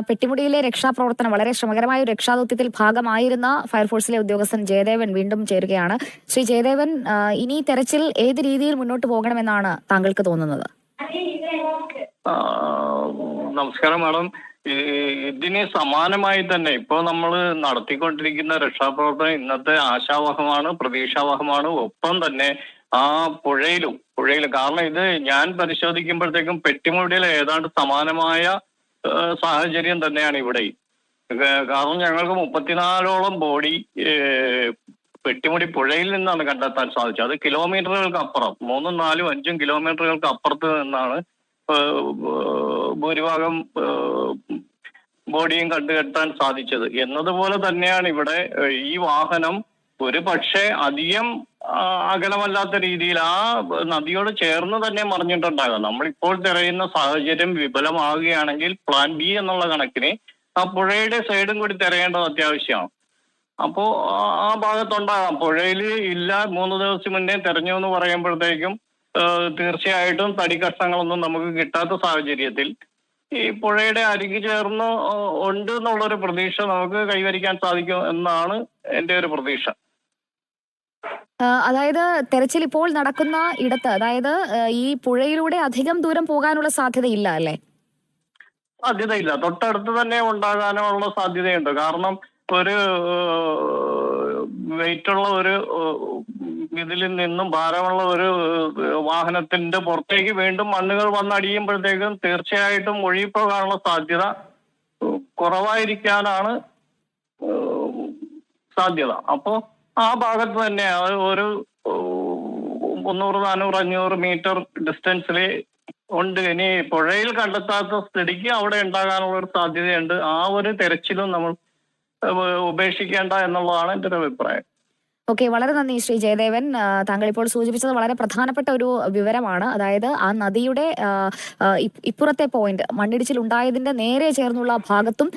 പെട്ടിമുടിയിലെ രക്ഷാപ്രവർത്തനം വളരെ ശ്രമകരമായ ഒരു രക്ഷാദൗത്യത്തിൽ ഭാഗമായിരുന്ന ഫയർഫോഴ്സിലെ ഉദ്യോഗസ്ഥൻ ജയദേവൻ വീണ്ടും ചേരുകയാണ്. ശ്രീ ജയദേവൻ, ഇനി തെരച്ചിൽ ഏത് രീതിയിൽ മുന്നോട്ട് പോകണമെന്നാണ് താങ്കൾക്ക് തോന്നുന്നത്? നമസ്കാരം മാഡം. ഇതിന് സമാനമായി തന്നെ ഇപ്പോൾ നമ്മൾ നടത്തിക്കൊണ്ടിരിക്കുന്ന രക്ഷാപ്രവർത്തനം ഇന്നത്തെ ആശാവഹമാണ്, പ്രതീക്ഷാവഹമാണ്. ഒപ്പം തന്നെ ആ പുഴയിലും കാരണം ഇത് ഞാൻ പരിശോധിക്കുമ്പോഴത്തേക്കും പെട്ടിമുടിയിൽ ഏതാണ്ട് സമാനമായ സാഹചര്യം തന്നെയാണ് ഇവിടെ. കാരണം ഞങ്ങൾക്ക് 34ഓളം ബോഡി പെട്ടിമുടി പുഴയിൽ നിന്നാണ് കണ്ടെത്താൻ സാധിച്ചത്. അത് കിലോമീറ്ററുകൾക്ക് അപ്പുറം, 3, 4, 5 കിലോമീറ്ററുകൾക്ക് അപ്പുറത്ത് നിന്നാണ് ഭൂരിഭാഗം ബോഡിയും കണ്ടുകെട്ടാൻ സാധിച്ചത്. എന്നതുപോലെ തന്നെയാണ് ഇവിടെ ഈ വാഹനം ഒരു പക്ഷേ അധികം അകലമല്ലാത്ത രീതിയിൽ ആ നദിയോട് ചേർന്ന് തന്നെ മറിഞ്ഞിട്ടുണ്ടാകാം. നമ്മളിപ്പോൾ തിരയുന്ന സാഹചര്യം വിഫലമാകുകയാണെങ്കിൽ പ്ലാൻ ബി എന്നുള്ള കണക്കിന് ആ പുഴയുടെ സൈഡും കൂടി തിരയേണ്ടത് അത്യാവശ്യമാണ്. അപ്പോ ആ ഭാഗത്തുണ്ടാകാം. പുഴയിൽ ഇല്ല, 3 ദിവസം മുന്നേ തെരഞ്ഞു എന്ന് പറയുമ്പോഴത്തേക്കും തീർച്ചയായിട്ടും തടി കഷ്ണങ്ങളൊന്നും നമുക്ക് കിട്ടാത്ത സാഹചര്യത്തിൽ ഈ പുഴയുടെ അരികു ചേർന്ന് ഉണ്ട് എന്നുള്ളൊരു പ്രതീക്ഷ നമുക്ക് കൈവരിക്കാൻ സാധിക്കും എന്നാണ് എൻ്റെ ഒരു പ്രതീക്ഷ. അതായത് തെരച്ചിൽ ഇപ്പോൾ നടക്കുന്ന ഇടത്ത്, അതായത് ഈ പുഴയിലൂടെ അധികം ദൂരം പോകാനുള്ള സാധ്യതയില്ല അല്ലേ? സാധ്യതയില്ല, തൊട്ടടുത്ത് തന്നെ ഉണ്ടാകാനുള്ള സാധ്യതയുണ്ട്. കാരണം ഒരു വെയിറ്റുള്ള ഒരു ഇതിൽ നിന്നും ഭാരമുള്ള ഒരു വാഹനത്തിന്റെ പുറത്തേക്ക് വീണ്ടും മണ്ണുകൾ വന്നടിയുമ്പോഴത്തേക്കും തീർച്ചയായിട്ടും ഒഴുകിപ്പോകാനുള്ള സാധ്യത കുറവായിരിക്കാനാണ് സാധ്യത. അപ്പോ ആ ഭാഗത്ത് തന്നെ ഒരു 300, 400, 500 മീറ്റർ ഡിസ്റ്റൻസിൽ ഉണ്ട്. ഇനി പുഴയിൽ കണ്ടെത്താത്ത സ്ഥിതിക്ക് അവിടെ ഉണ്ടാകാനുള്ള ഒരു സാധ്യതയുണ്ട്. ആ ഒരു തെരച്ചിലും നമ്മൾ ഉപേക്ഷിക്കേണ്ട എന്നുള്ളതാണ് എൻ്റെ ഒരു അഭിപ്രായം. ഓക്കെ, വളരെ നന്ദി ശ്രീ ജയദേവൻ. താങ്കൾ ഇപ്പോൾ സൂചിപ്പിച്ചത് വളരെ പ്രധാനപ്പെട്ട ഒരു വിവരമാണ്. അതായത് ആ നദിയുടെ ഇപ്പുറത്തെ പോയിന്റ്, മണ്ണിടിച്ചിൽ ഉണ്ടായതിന്റെ നേരെ ചേർന്നുള്ള ഭാഗത്തും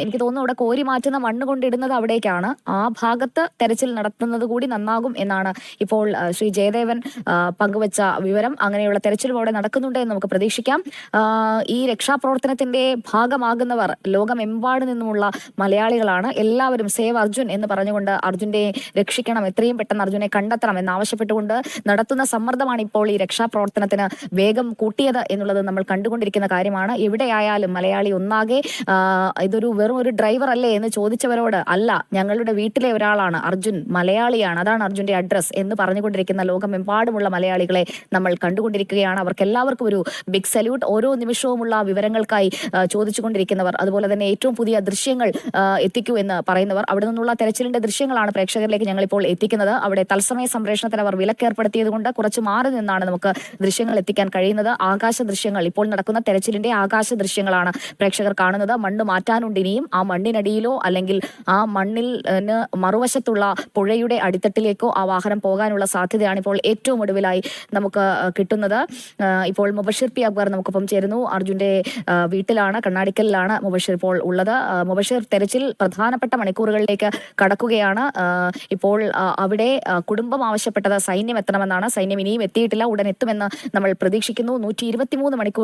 എനിക്ക് തോന്നുന്നു അവിടെ കോരി മാറ്റുന്ന മണ്ണ് കൊണ്ടിടുന്നത് അവിടേക്കാണ്. ആ ഭാഗത്ത് തെരച്ചിൽ നടത്തുന്നത് കൂടി നന്നാകും എന്നാണ് ഇപ്പോൾ ശ്രീ ജയദേവൻ പങ്കുവച്ച വിവരം. അങ്ങനെയുള്ള തെരച്ചിലും അവിടെ നടക്കുന്നുണ്ട് എന്ന് നമുക്ക് പ്രതീക്ഷിക്കാം. ഈ രക്ഷാപ്രവർത്തനത്തിന്റെ ഭാഗമാകുന്നവർ ലോകമെമ്പാട് നിന്നുമുള്ള മലയാളികളാണ്. എല്ലാവരും സേവ് അർജുൻ എന്ന് പറഞ്ഞുകൊണ്ട് അർജുന്റെ രക്ഷിക്കണം, എത്രയും പെട്ടെന്ന് അർജുനെ കണ്ടെത്തണം എന്നാവശ്യപ്പെട്ടുകൊണ്ട് നടത്തുന്ന സമ്മർദ്ദമാണ് ഇപ്പോൾ ഈ രക്ഷാപ്രവർത്തനത്തിന് വേഗം കൂട്ടിയത് എന്നുള്ളത് നമ്മൾ കണ്ടുകൊണ്ടിരിക്കുന്ന കാര്യമാണ്. എവിടെയായാലും മലയാളി ഒന്നാകെ ഇതൊരു വെറും ഒരു ഡ്രൈവർ അല്ലേ എന്ന് ചോദിച്ചവരോട് അല്ല, ഞങ്ങളുടെ വീട്ടിലെ ഒരാളാണ് അർജുൻ, മലയാളിയാണ്, അതാണ് അർജുന്റെ അഡ്രസ് എന്ന് പറഞ്ഞുകൊണ്ടിരിക്കുന്ന ലോകമെമ്പാടുമുള്ള മലയാളികളെ നമ്മൾ കണ്ടുകൊണ്ടിരിക്കുകയാണ്. അവർക്ക് എല്ലാവർക്കും ഒരു ബിഗ് സല്യൂട്ട്. ഓരോ നിമിഷവുമുള്ള വിവരങ്ങൾക്കായി ചോദിച്ചുകൊണ്ടിരിക്കുന്നവർ, അതുപോലെ തന്നെ ഏറ്റവും പുതിയ ദൃശ്യങ്ങൾ എത്തിക്കൂ എന്ന് പറയുന്നവർ, അവിടെ നിന്നുള്ള തെരച്ചിലിന്റെ ദൃശ്യങ്ങളാണ് പ്രേക്ഷകരിലേക്ക് ഞങ്ങൾ ഇപ്പോൾ എത്തിക്കുന്നത്. അവിടെ തത്സമയ സംപ്രേഷണത്തിന് അവർ വിലക്കേർപ്പെടുത്തിയത് കൊണ്ട് കുറച്ച് മാറി നിന്നാണ് നമുക്ക് ദൃശ്യങ്ങൾ എത്തിക്കാൻ കഴിയുന്നത്. ആകാശ ദൃശ്യങ്ങൾ, ഇപ്പോൾ നടക്കുന്ന തെരച്ചിലിന്റെ ആകാശ ദൃശ്യങ്ങളാണ് പ്രേക്ഷകർ കാണുന്നത്. മണ്ണ് മാറ്റാനുണ്ട് ഇനിയും. ആ മണ്ണിനടിയിലോ അല്ലെങ്കിൽ ആ മണ്ണിൽ മറുവശത്തുള്ള പുഴയുടെ അടിത്തട്ടിലേക്കോ ആ വാഹനം പോകാനുള്ള സാധ്യതയാണ് ഇപ്പോൾ ഏറ്റവും ഒടുവിലായി നമുക്ക് കിട്ടുന്നത്. ഇപ്പോൾ മുബഷിർ പി അക്ബർ നമുക്കൊപ്പം ചേരുന്നു. അർജുന്റെ വീട്ടിലാണ്, കണ്ണാടിക്കലിലാണ് മുബഷിർ ഇപ്പോൾ ഉള്ളത്. മുബഷിർ, തെരച്ചിൽ പ്രധാനപ്പെട്ട മണിക്കൂറുകളിലേക്ക് കടക്കുകയാണ്. ഇപ്പോൾ അവിടെ കുടുംബം ആവശ്യപ്പെട്ടത് സൈന്യം എത്തണമെന്നാണ്. സൈന്യം ഇനിയും എത്തിയിട്ടില്ല, ഉടൻ എത്തുമെന്ന് നമ്മൾ പ്രതീക്ഷിക്കുന്നു. 123 മണിക്കൂർ